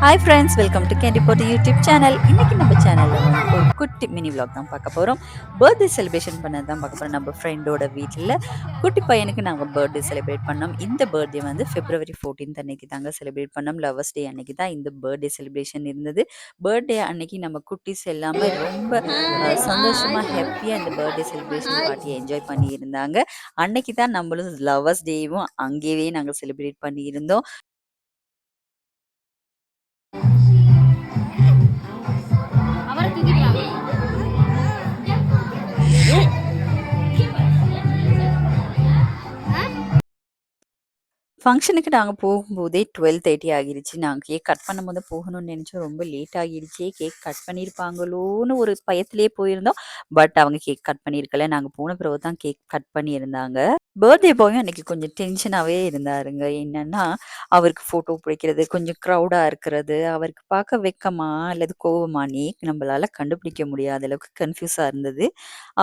Hi friends, welcome to candy போட்டு YouTube channel. இன்னைக்கு நம்ம சேனலில் வந்து ஒரு குட்டி மினி vlog தான் பார்க்க போகிறோம். பர்த்டே செலிப்ரேஷன் பண்ணது தான் பார்க்க போகிறோம். நம்ம ஃப்ரெண்டோட வீட்டில் குட்டி பையனுக்கு நாங்கள் பர்த்டே செலிப்ரேட் பண்ணோம். இந்த பர்த்டே வந்து February 14th அன்னைக்கு தாங்க செலிப்ரேட் பண்ணோம். லவர்ஸ் டே அன்னைக்கு தான் இந்த பர்த்டே செலிப்ரேஷன் இருந்தது. பர்த்டே அன்னைக்கு நம்ம குட்டீஸ் எல்லாமே ரொம்ப சந்தோஷமாக ஹாப்பியாக இந்த பர்த்டே செலிப்ரேஷன் பார்ட்டியை என்ஜாய் பண்ணியிருந்தாங்க. அன்னைக்கு தான் நம்மளும் லவர்ஸ் டேவும் அங்கேயே நாங்கள் செலிப்ரேட் பண்ணியிருந்தோம். ஃபங்ஷனுக்கு நாங்க போகும்போதே 12:30 ஆகிருச்சு. நாங்க கேக் கட் பண்ணும்போது போகணும்னு நெனச்சோம். ரொம்ப லேட் ஆகிடுச்சே! கேக் கட் பண்ணியிருப்பாங்களோன்னு ஒரு பயத்திலேயே போயிருந்தோம். பட் அவங்க கேக் கட் பண்ணியிருக்கல. நாங்க போன பிறகு தான் கேக் கட் பண்ணியிருந்தாங்க. பர்த்டே பாயும் அன்னைக்கு கொஞ்சம் டென்ஷனாவே இருந்தாருங்க. என்னன்னா, அவருக்கு ஃபோட்டோ பிடிக்கிறது, கொஞ்சம் க்ரவுடா இருக்கிறது, அவருக்கு பார்க்க வெட்கமா அல்லது கோவமான்னே நம்மளால கண்டுபிடிக்க முடியாத அளவுக்கு கன்ஃப்யூஸா இருந்தது.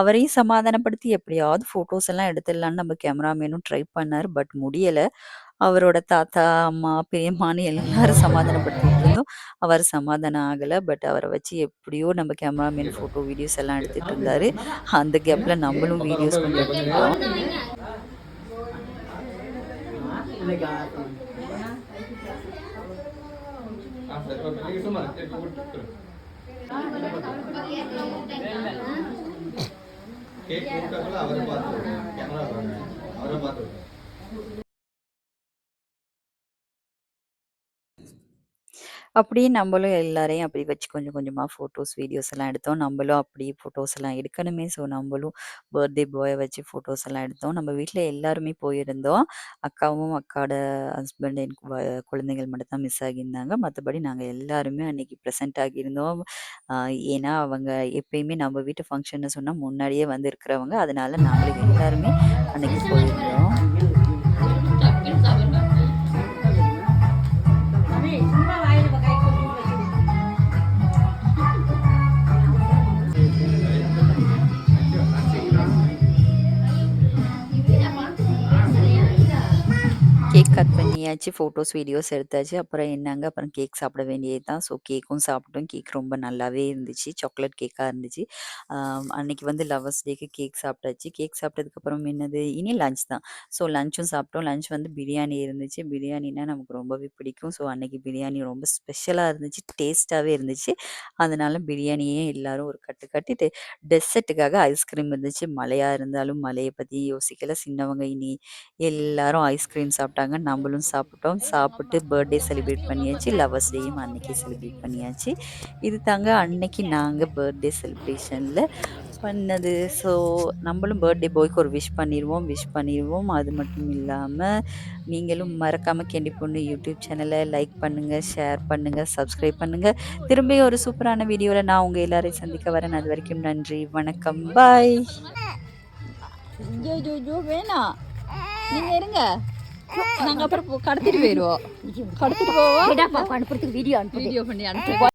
அவரையும் சமாதானப்படுத்தி எப்படியாவது ஃபோட்டோஸ் எல்லாம் எடுத்துடலான்னு நம்ம கேமராமேனும் ட்ரை பண்ணாரு. பட் முடியல. அவரோட தாத்தா, அம்மா, பெரியம்மான்னு எல்லாரும் சமாதானப்படுத்திட்டு இருந்தோம். அவர் சமாதானம் ஆகல. பட் அவர வச்சு எப்படியோ நம்ம கேமராமேன் ஃபோட்டோ, வீடியோஸ் எல்லாம் எடுத்துட்டு இருந்தாரு. அந்த கேப்ல நம்மளும் வீடியோஸ் கொஞ்சம் எடுத்துக்கிட்டோம். அப்படியே நம்மளும் எல்லாரையும் அப்படி வச்சு கொஞ்சம் கொஞ்சமா ஃபோட்டோஸ், வீடியோஸ் எல்லாம் எடுத்தோம். நம்மளும் அப்படியே ஃபோட்டோஸ் எல்லாம் எடுக்கணுமே. ஸோ நம்மளும் பர்த்டே பாய வச்சு ஃபோட்டோஸ் எல்லாம் எடுத்தோம். நம்ம வீட்ல எல்லாருமே போயிருந்தோம். அக்காவும், அக்காவோட ஹஸ்பண்ட், எனக்கு குழந்தைகள் மட்டும் தான் மிஸ் ஆகியிருந்தாங்க. மத்தபடி நாங்க எல்லாருமே அன்னைக்கு ப்ரெசென்ட் ஆகியிருந்தோம். அ ஏன்னா, அவங்க எப்பயுமே நம்ம வீட்டு ஃபங்ஷன்னு சொன்னா முன்னாடியே வந்து இருக்கிறவங்க. அதனால நாங்களும் எல்லாருமே அன்னைக்கு போயிருந்தோம். கேக் கட் பண்ணியாச்சு. ஃபோட்டோஸ், வீடியோஸ் எடுத்தாச்சு. அப்புறம் என்னங்க, அப்புறம் கேக் சாப்பிட வேண்டியது தான். ஸோ கேக்கும் சாப்பிட்டோம். கேக் ரொம்ப நல்லாவே இருந்துச்சு. சாக்லேட் கேக்கா இருந்துச்சு. அ அன்னைக்கு வந்து லவர்ஸ் டேக்கு கேக் சாப்பிட்டாச்சு. கேக் சாப்பிட்டதுக்கப்புறம் என்னது, இனி லஞ்ச் தான். ஸோ லஞ்சும் சாப்பிட்டோம். லஞ்ச் வந்து பிரியாணி இருந்துச்சு. பிரியாணினா நமக்கு ரொம்பவே பிடிக்கும். ஸோ அன்னைக்கு பிரியாணி ரொம்ப ஸ்பெஷலா இருந்துச்சு. டேஸ்ட்டாவே இருந்துச்சு. அதனால பிரியாணியே எல்லாரும் ஒரு கட்டு கட்டிட்டு, டெசர்ட்டுக்காக ஐஸ்கிரீம் இருந்துச்சு. மழையா இருந்தாலும் மழைய பத்தி யோசிக்கல. சின்னவங்க இனி எல்லாரும் ஐஸ்கிரீம் சாப்பிட்டாங்க. நம்மளும் சாப்பிட்டோம். சாப்பிட்டு பர்த்டே செலிப்ரேட் பண்ணியாச்சு. லவர்ஸ் டேயும் அன்னைக்கே செலிப்ரேட் பண்ணியாச்சு. இது தாங்க அன்னைக்கு நாங்க பர்த்டே செலிப்ரேஷன்ல பண்ணது. ஸோ நம்மளும் பர்த்டே பாய்க்கு ஒரு விஷ் பண்ணிருவோம். அது மட்டும் இல்லாம, நீங்களும் மறக்காம கேண்டி பொண்ணு யூடியூப் சேனல லைக் பண்ணுங்க, ஷேர் பண்ணுங்க, சப்ஸ்கிரைப் பண்ணுங்க. திரும்பி ஒரு சூப்பரான வீடியோல நான் உங்க எல்லாரையும் சந்திக்க வரேன். அதுவரைக்கும் நன்றி, வணக்கம், பாய். ஐயோ வேணாம், நீங்க இருங்க. நாங்க அப்புறம் கடத்திட்டு போயிடுவோம். கடத்திட்டு போவோம். வீடியோ வீடியோ பண்ணி அனுப்பி